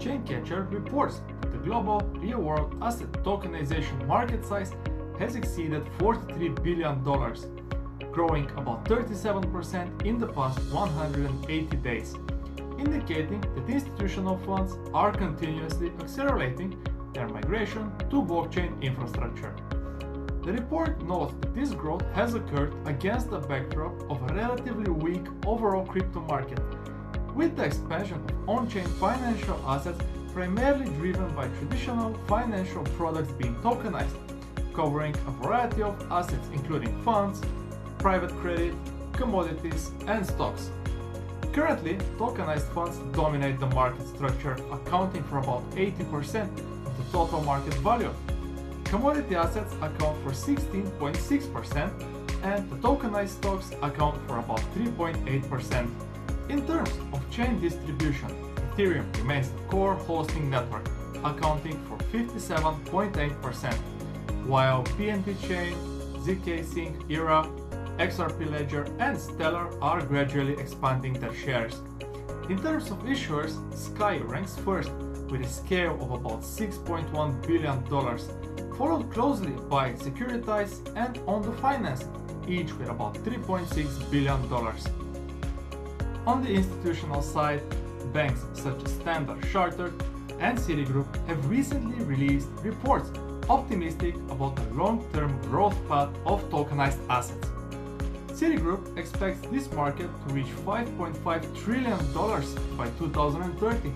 Chaincatcher reports that the global real-world asset tokenization market size has exceeded $43 billion, growing about 37% in the past 180 days, indicating that institutional funds are continuously accelerating their migration to blockchain infrastructure. The report notes that this growth has occurred against the backdrop of a relatively weak overall crypto market, with the expansion of on-chain financial assets primarily driven by traditional financial products being tokenized, covering a variety of assets including funds, private credit, commodities, and stocks. Currently, tokenized funds dominate the market structure, accounting for about 80% of the total market value. Commodity assets account for 16.6%, and the tokenized stocks account for about 3.8%. In terms of chain distribution, Ethereum remains the core hosting network, accounting for 57.8%, while BNB Chain, ZK Sync, Era, XRP Ledger, and Stellar are gradually expanding their shares. In terms of issuers, Sky ranks first with a scale of about $6.1 billion, followed closely by Securitize and On The Finance, each with about $3.6 billion. On the institutional side, banks such as Standard Chartered and Citigroup have recently released reports optimistic about the long-term growth path of tokenized assets. Citigroup expects this market to reach $5.5 trillion by 2030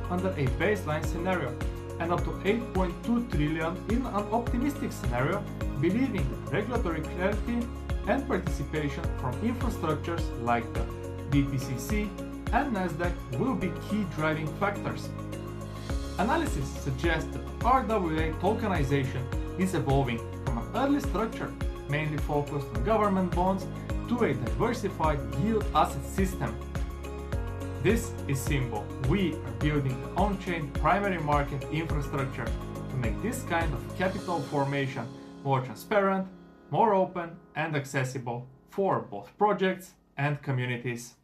under a baseline scenario, and up to $8.2 trillion in an optimistic scenario, believing that regulatory clarity and participation from infrastructures like the DTCC and Nasdaq will be key driving factors. Analysis suggests that RWA tokenization is evolving from an early structure mainly focused on government bonds to a diversified yield asset system. This is simple. We are building the on-chain primary market infrastructure to make this kind of capital formation more transparent, more open, and accessible for both projects and communities.